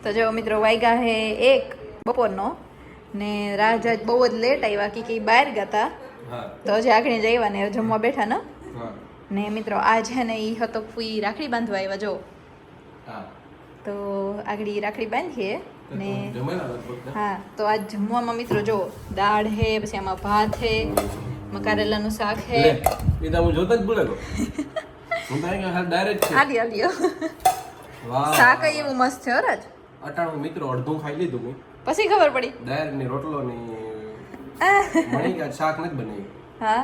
તો જો મિત્રો વાગ્યા હે 1 બપોરનો ને રાજ આજ બહુ જ લેટ આવ્યા કે બહાર ગયા તો હજી આગળ જઈવા ને જમવા બેઠા ને ને મિત્રો આજ હે ને ઈ હતો ફૂઈ રાખડી બાંધવા આવ્યા જો તો આગળ રાખડી બાંધીએ ને હા તો આજ જમવામાં મિત્રો જો દાળ હે પછી આમાં ભાત હે મકારેલાનું શાક હે એ તો હું જોતા જ ભૂલે ગયો હું તો અહીંયા ડાયરેક્ટ છે આલી આલ્યો વાહ શાક એવું મસ્ત છે રાજ અટાણું મિત્રો અડધું ખાઈ લીધું મેં પછી ખબર પડી ડાયરેક્ટ ની રોટલો ની મણી કે શાક નથી બનાવ્યું હા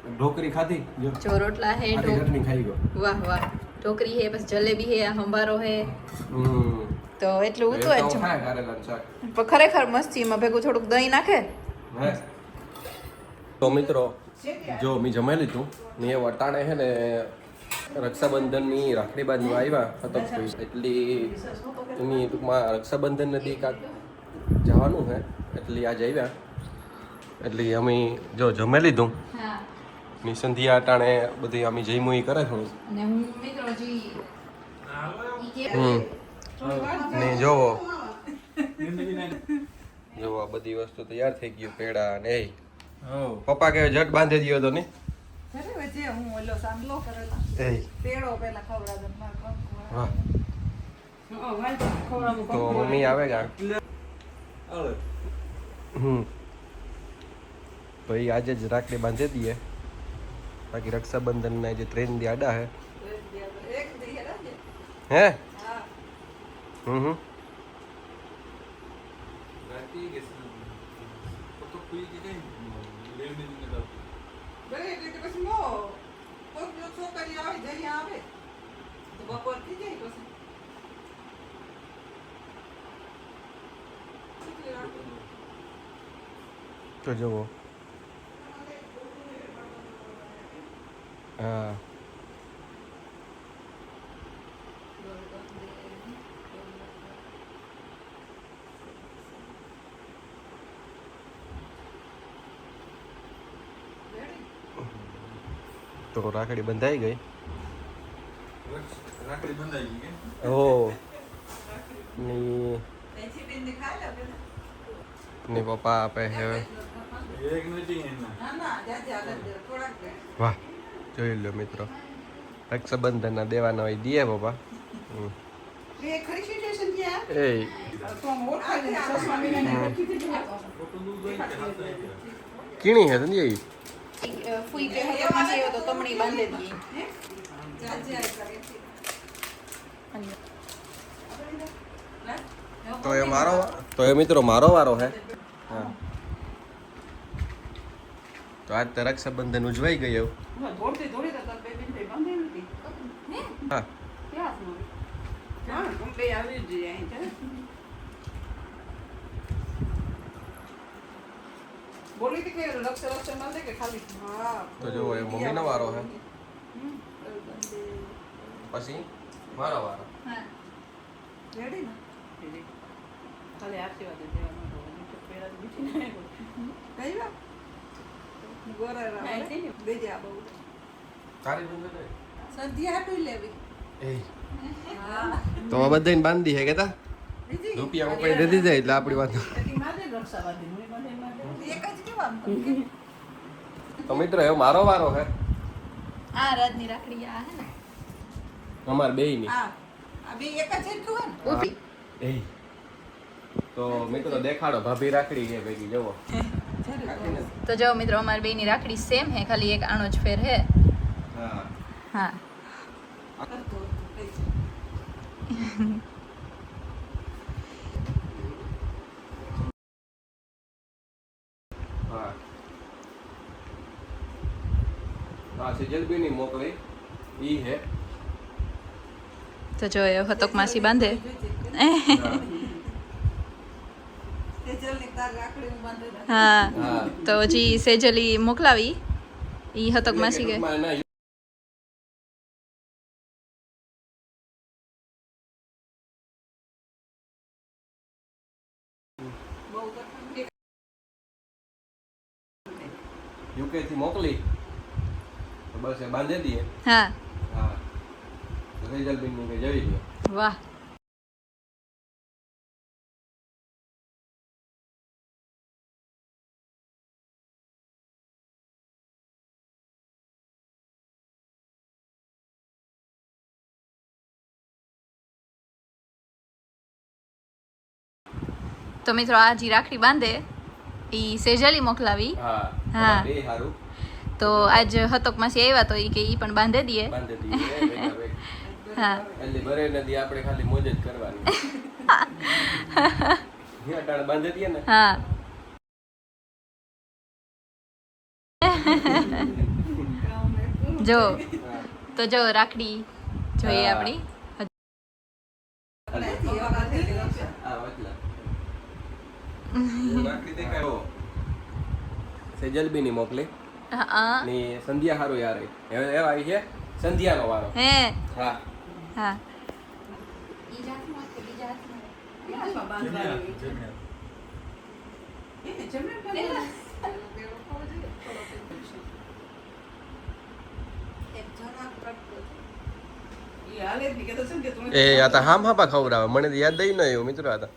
ઢોકરી ખાધી જો રોટલા હે આખી ચટણી ખાઈ ગયો વાહ વાહ ઢોકરી હે પછી જલેબી હે હંભારો હે તો એટલું ઉતું જ છે ખાય કારેલાનું શાક પણ ખરેખર મસ્તી એમાં ભેગું થોડુંક દહીં નાખે હે તો મિત્રો જો મેં જમાઈ લીધું ને એ વટાણે છે ને રક્ષાબંધનની રાખડી બાંધવા આવ્યા હતો એટલી એની ટૂંકમાં રક્ષાબંધન નદી કાંક જવાનું છે એટલે આજ આવ્યા એટલે અમે જો જમી લીધું હા ની સંધ્યા અટાણે બધી અમે જઈમું કરે થોડું અને હું મિત્રો જી ને જોવો જોવો આ બધી વસ્તુ તૈયાર થઈ ગયું પેડા ને એ પપ્પા કે જટ બાંધી દીધો તો ને હું ઓલો સાંભળો કરેલા એ પેડો પેલા ખવડાવતો વાહ તો મમ્મી આવે ક્યાં તો એ આજે જ રાખડી બાંધી દઈએ બાકી રક્ષાબંધનના જે 3 દી આડા હે હે તો જુઓ હા તો રાખડી બંધાઈ ગઈ રાખડી બંધાઈ ગઈ ઓ ની પપ્પા આપે છે એક નથી વાહ જોઈ લો મિત્રો રક્ષાબંધનના દેવાના હોય દીએ પપ્પા એ કીણી હે તને એ ફૂઈ કે હાથમાં જેવો તો તમણી બાંધી દીધી તો એ મિત્રો મારો વારો હે હા તો આજ તો રક્ષાબંધન ઉજવાઈ ગયું હા તો જો એ મમ્મીનો વારો હે પછી મારો વારો તારી તો બધાને બાંધી હે કેતા રૂપિયા કોઈ દે દીધા એટલે આપણી વાત તો મિત્રો એ મારો વારો હે આ રાજની રાખડી આ હે ને અમાર બેયની આ બે એક જ એટલું હે ને ઊભી એ તો મિત્રો દેખાડો ભાભી રાખડી છે ભેગી જવો તો જો મિત્રો અમારી બેની રાખડી સેમ હે ખાલી એક આણો જ ફેર હે હા હા હા હા સેજલ બી ની મોકલી ઈ હે તો જો એ હતક માસી બાંધે હા તો હજી સેજલી મોકલાવી ઈ હતક માસી કે યુકે થી મોકલી તો બસ એ બાંધી દઈએ હા હા તો સેજલ બેન ને જવી દો વાહ તો મિત્રો આ જે રાખડી બાંધે ઈ સેજલી મોકલાવી. હા હા. બે હારું તો આજ હતક માંથી આવ્યા તો ઈ કે ઈ પણ બાંધી દઈએ. બાંધી દઈએ ભેગા ભેગા. હા એટલે બરે નદી આપણે ખાલી મોજ જ કરવાની. અટાણે બાંધી દઈએ ને. હા જો તો જો રાખડી જોઈએ હા. આપણી. આ વચલા. રાખડી દેખાડો. સેજલ બી ની મોકલી. હા ને સંધ્યા હારું યાર હવે એવા આવી છે સંધ્યાનો વારો. હે હા હા એ આ તો હામ હાપા ખવડાવે મને તો યાદ દઈ ન આવ્યું મિત્રો આ તો.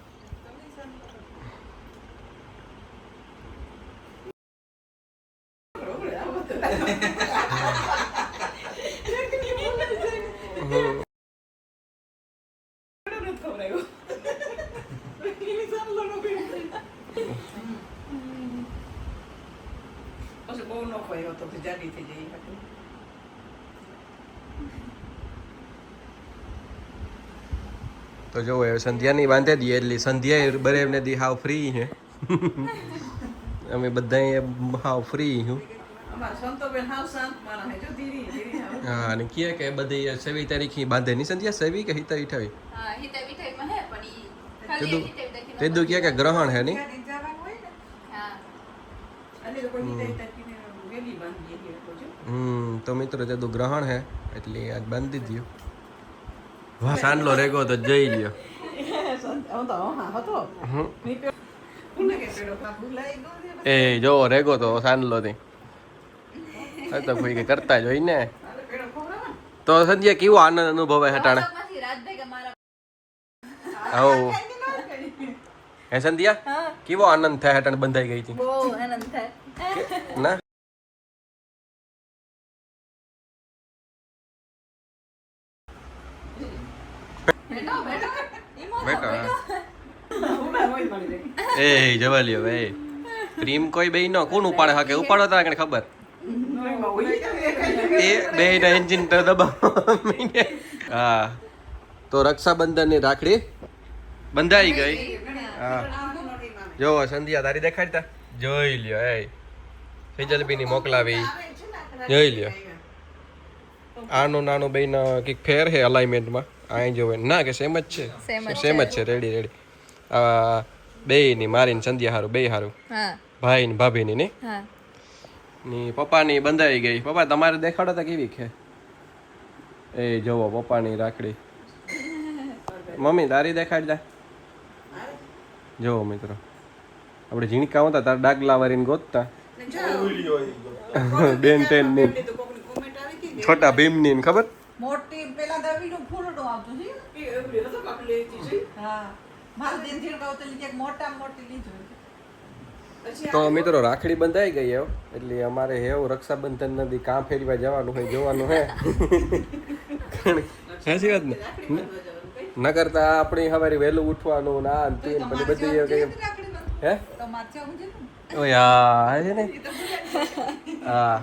તો જો હવે સંધ્યાની બાંધી દઈએ એટલે સંધ્યા બરેને દી હાવ ફ્રી છે. અમે બધા હાવ ફ્રી છું. હા અને કહે કે બધી 26 તારીખે બાંધે ની સંધ્યા 27 કે 28. હા હિતે વિઠાઈ માં હે પણ ઈ તેદુ ખાલી હિતે દેખીને તેદુ કહે કે ગ્રહણ હે ની. હા તો મિત્રો તેદુ ગ્રહણ હે એટલે આજ બાંધી દીધું. વાહ સાંડલો રેગો તો જઈ લ્યો. એ જો રેગો તો સાંડલો થી તો કોઈ કે કરતા જ હોય ને. તો સંધ્યા કેવો આનંદ અનુભવે હટાણે. હતકમાંથી રાત ભેગા મારા હવ હે સંધ્યા કેવો આનંદ થાય હટાણે બંધાઈ ગઈ હતી બહુ આનંદ થાય. ના બેઠો બેઠો બેટો એ જવા લ્યો ભાઈ પ્રેમ કોઈ બે નો કોણ ઉપાડે હકે ઉપાડો તારે કને ખબર એ બે ના એન્જિન તો દબાવો. હા તો રક્ષાબંધન ની રાખડી બંધાઈ ગઈ. હા જો સંધ્યા તારી દેખાડતા જોઈ લ્યો એ ફિજલબી ની મોકલાવી જોઈ લ્યો. આનું નાનું બે ના કઈક ફેર હે અલાઇનમેન્ટમાં આ જોવે ના કે સેમ જ છે સેમ જ છે રેડી રેડી. આ બે ની મારી ને સંધ્યા હારું બે હારું હા ભાઈ ને ભાભી ની ને હા ની પપ્પાની બંધાઈ ગઈ. પપ્પા તમારે દેખાડો તો કેવી છે એ જોવો પપ્પાની રાખડી. મમ્મી તારી દેખાડ દે જોવો મિત્રો આપણે ઝીણકા હોતા તાર ડાગલા વારીને ગોતતા બેન ટેન ની છોટા ભીમ ની ખબર. મોટી પેલા દવીનું ફૂલડું આવતું છે હા મારા દિન થી કવતલી એક મોટા મોટી લીધું. તો મિત્રો રાખડી બંધાઈ ગઈ એવો એટલે અમારે એવું રક્ષાબંધન નદી કામ ફેરવા જવાનું હોય જોવાનું હે. સાચી વાત ને ન કરતા આપણી સવારે વહેલું ઉઠવાનું ના તે પછી બધી હે તો માથે હું છે ઓ યાર છે ને હા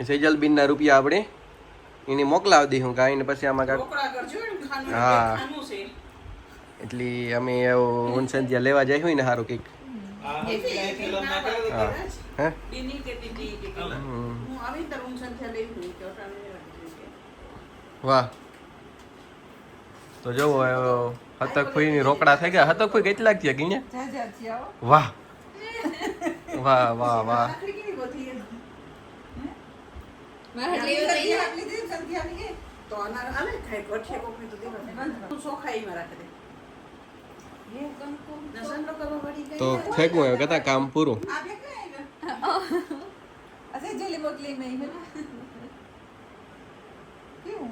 સેજલ બિન ના રૂપિયા આપણે એને મોકલાવી દઈશું કાંઈ ને પછી આમાં કાંઈક હા એટલે અમે એવું સંધ્યા લેવા જાય હોય ને સારું કંઈક હા હે વાહ તો જોવો હતક ફોઈની રોકડા થઈ ગયા. હતક ફોઈ કેટલાક થયા ગીને જાજાથી આવો વાહ વાહ વાહ વાહ આટલી દે સંધ્યાની એ તો અનાર આલે ખાય ગઠિયા કોકની તો દેવા તું સોખાઈમાં રાખે દે એ કંકુ નસન તો કરવા પડી ગઈ તો ફેંકવું હવે કતા કામ પૂરું. આ બે કઈ અસે જેલી મોકલી મેં કેવું